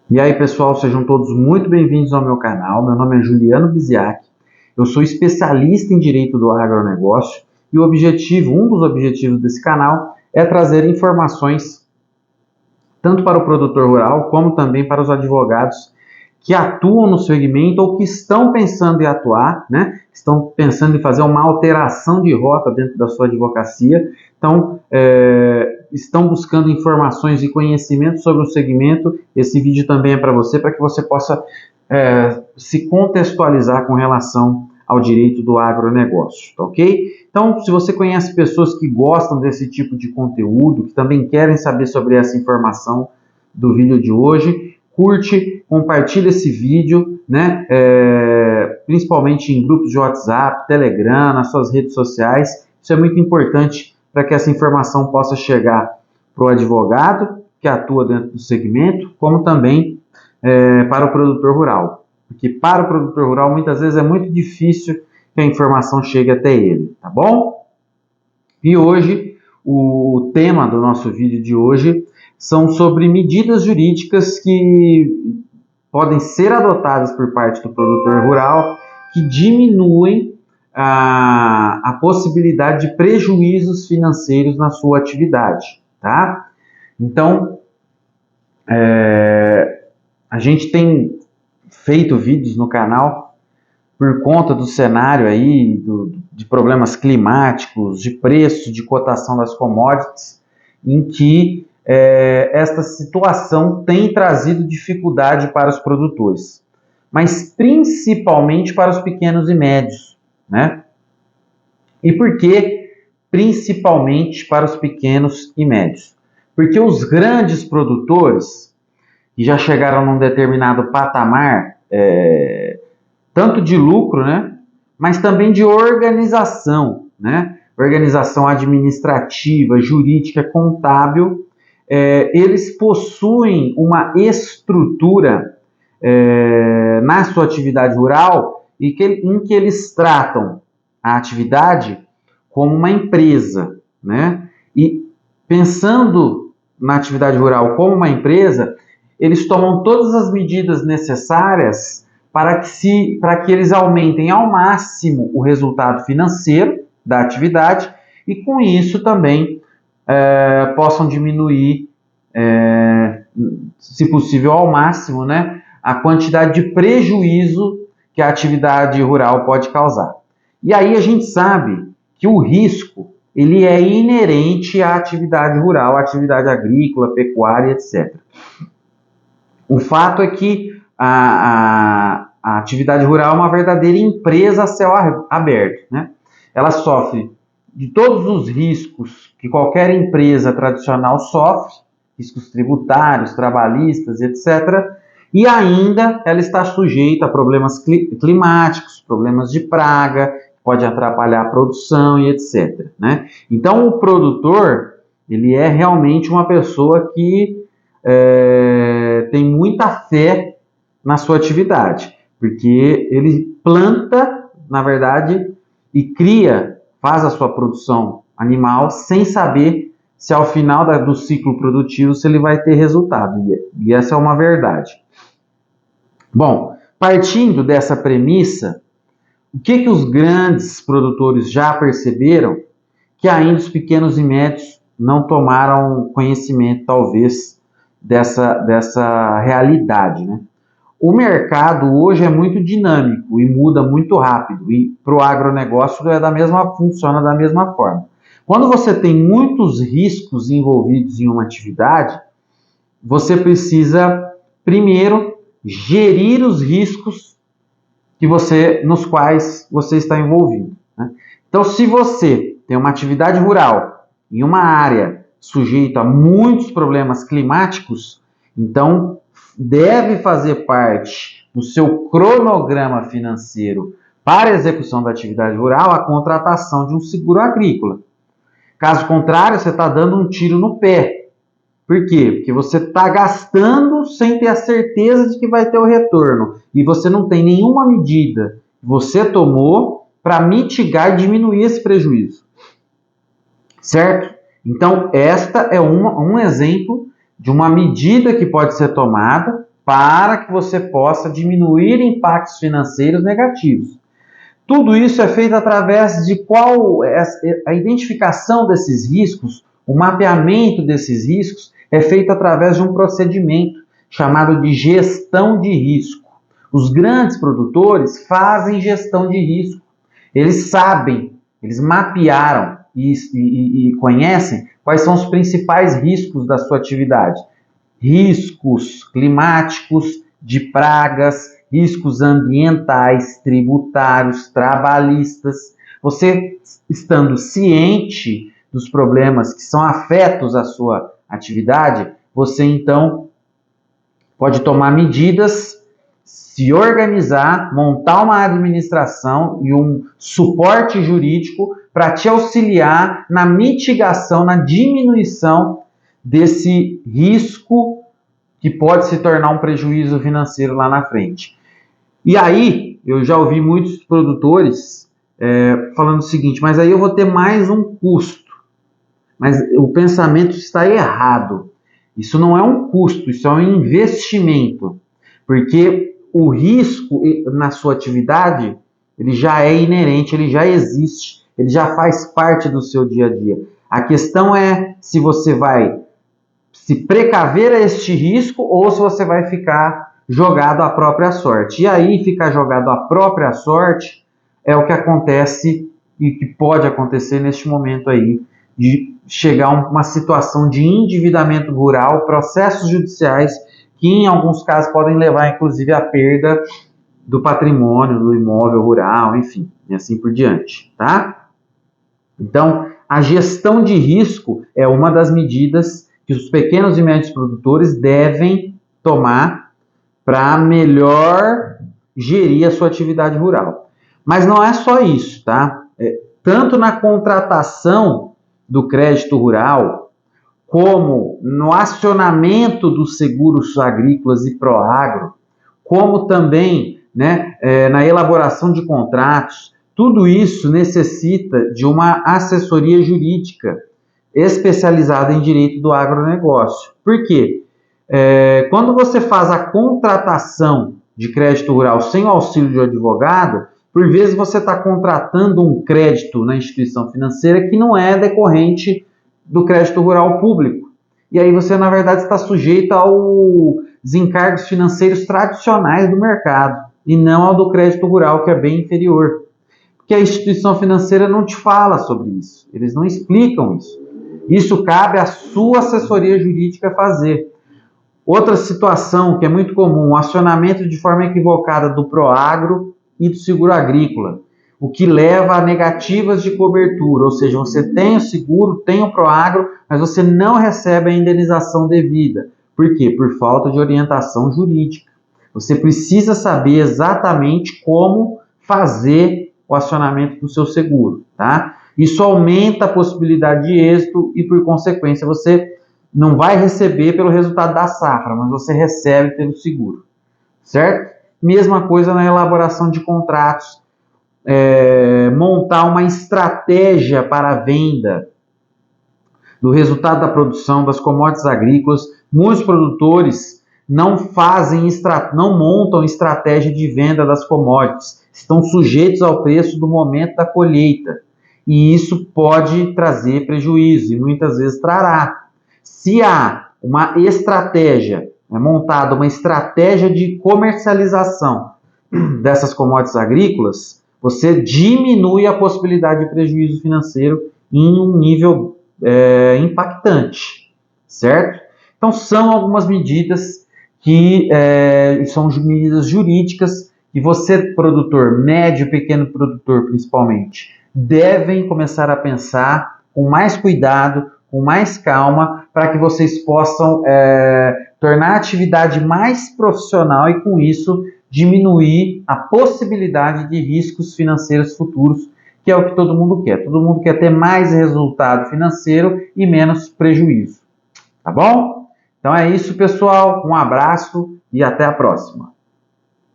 E aí, pessoal, sejam todos muito bem-vindos ao meu canal. Meu nome é Juliano Biziac. Eu sou especialista em direito do agronegócio e um dos objetivos desse canal é trazer informações tanto para o produtor rural como também para os advogados que atuam no segmento ou que estão pensando em atuar, né? Estão pensando em fazer uma alteração de rota dentro da sua advocacia. Então, estão buscando informações e conhecimentos sobre o segmento. Esse vídeo também é para que você possa se contextualizar com relação ao direito do agronegócio, ok? Então, se você conhece pessoas que gostam desse tipo de conteúdo, que também querem saber sobre essa informação do vídeo de hoje, curte, compartilha esse vídeo, né? Principalmente em grupos de WhatsApp, Telegram, nas suas redes sociais. Isso é muito importante para que essa informação possa chegar para o advogado que atua dentro do segmento, como também para o produtor rural. Porque para o produtor rural, muitas vezes é muito difícil que a informação chegue até ele, tá bom? E hoje, o tema do nosso vídeo de hoje são sobre medidas jurídicas que podem ser adotadas por parte do produtor rural que diminuem a possibilidade de prejuízos financeiros na sua atividade, tá? Então, a gente tem feito vídeos no canal por conta do cenário aí, de problemas climáticos, de preço, de cotação das commodities, em que esta situação tem trazido dificuldade para os produtores, mas principalmente para os pequenos e médios, né? E por que principalmente para os pequenos e médios? Porque os grandes produtores, que já chegaram num determinado patamar, tanto de lucro, né, mas também de organização, né, organização administrativa, jurídica, contábil, eles possuem uma estrutura na sua atividade rural em que eles tratam a atividade como uma empresa, né, e pensando na atividade rural como uma empresa, eles tomam todas as medidas necessárias para que eles aumentem ao máximo o resultado financeiro da atividade e, com isso, também possam diminuir, se possível, ao máximo, né, a quantidade de prejuízo que a atividade rural pode causar. E aí a gente sabe que o risco ele é inerente à atividade rural, à atividade agrícola, pecuária, etc. O fato é que a atividade rural é uma verdadeira empresa a céu aberto, né? Ela sofre de todos os riscos que qualquer empresa tradicional sofre, riscos tributários, trabalhistas, etc. E ainda ela está sujeita a problemas climáticos, problemas de praga, pode atrapalhar a produção e etc, né? Então o produtor, ele é realmente uma pessoa que tem muita fé na sua atividade, porque ele planta, na verdade, e cria, faz a sua produção animal sem saber se ao final do ciclo produtivo se ele vai ter resultado, e essa é uma verdade. Bom, partindo dessa premissa, o que os grandes produtores já perceberam que ainda os pequenos e médios não tomaram conhecimento, talvez, dessa realidade, né? O mercado hoje é muito dinâmico e muda muito rápido, e para o agronegócio funciona da mesma forma. Quando você tem muitos riscos envolvidos em uma atividade, você precisa, primeiro, gerir os riscos nos quais você está envolvido, né? Então, se você tem uma atividade rural em uma área sujeita a muitos problemas climáticos, então deve fazer parte do seu cronograma financeiro para a execução da atividade rural a contratação de um seguro agrícola. Caso contrário, você está dando um tiro no pé. Por quê? Porque você está gastando sem ter a certeza de que vai ter o retorno. E você não tem nenhuma medida que você tomou para mitigar e diminuir esse prejuízo. Certo? Então, esta é um exemplo de uma medida que pode ser tomada, para que você possa diminuir impactos financeiros negativos. Tudo isso é feito através de qual a identificação desses riscos, o mapeamento desses riscos é feito através de um procedimento chamado de gestão de risco. Os grandes produtores fazem gestão de risco. Eles sabem, eles mapearam e conhecem quais são os principais riscos da sua atividade. Riscos climáticos, de pragas, riscos ambientais, tributários, trabalhistas. Você, estando ciente dos problemas que são afetos à sua atividade, você então pode tomar medidas, se organizar, montar uma administração e um suporte jurídico para te auxiliar na mitigação, na diminuição desse risco que pode se tornar um prejuízo financeiro lá na frente. E aí, eu já ouvi muitos produtores falando o seguinte, mas aí eu vou ter mais um custo. Mas o pensamento está errado. Isso não é um custo, isso é um investimento. Porque o risco na sua atividade, ele já é inerente, ele já existe, ele já faz parte do seu dia a dia. A questão é se você vai se precaver a este risco ou se você vai ficar jogado à própria sorte. E aí, ficar jogado à própria sorte é o que acontece e que pode acontecer neste momento aí, de chegar a uma situação de endividamento rural, processos judiciais que em alguns casos podem levar inclusive à perda do patrimônio, do imóvel rural, enfim, e assim por diante, tá? Então, a gestão de risco é uma das medidas que os pequenos e médios produtores devem tomar para melhor gerir a sua atividade rural. Mas não é só isso, tá? Tanto na contratação do crédito rural, como no acionamento dos seguros agrícolas e Proagro, como também na elaboração de contratos, tudo isso necessita de uma assessoria jurídica especializada em direito do agronegócio. Por quê? Quando você faz a contratação de crédito rural sem o auxílio de um advogado, por vezes você está contratando um crédito na instituição financeira que não é decorrente do crédito rural público. E aí você, na verdade, está sujeito aos encargos financeiros tradicionais do mercado e não ao do crédito rural, que é bem inferior. Porque a instituição financeira não te fala sobre isso, eles não explicam isso. Isso cabe à sua assessoria jurídica fazer. Outra situação que é muito comum, o acionamento de forma equivocada do Proagro e do seguro agrícola, o que leva a negativas de cobertura, ou seja, você tem o seguro, tem o Proagro, mas você não recebe a indenização devida. Por quê? Por falta de orientação jurídica. Você precisa saber exatamente como fazer o acionamento do seu seguro, tá? Isso aumenta a possibilidade de êxito e, por consequência, você não vai receber pelo resultado da safra, mas você recebe pelo seguro, certo? Mesma coisa na elaboração de contratos, montar uma estratégia para a venda do resultado da produção das commodities agrícolas. Muitos produtores não montam estratégia de venda das commodities, estão sujeitos ao preço do momento da colheita. E isso pode trazer prejuízo, e muitas vezes trará. Se há uma estratégia, montada uma estratégia de comercialização dessas commodities agrícolas, você diminui a possibilidade de prejuízo financeiro em um nível impactante, certo? Então, são algumas medidas que são medidas jurídicas que você, produtor, médio e pequeno produtor principalmente, devem começar a pensar com mais cuidado, com mais calma, para que vocês possam tornar a atividade mais profissional e, com isso, diminuir a possibilidade de riscos financeiros futuros, que é o que todo mundo quer. Todo mundo quer ter mais resultado financeiro e menos prejuízo. Tá bom? Então é isso, pessoal. Um abraço e até a próxima.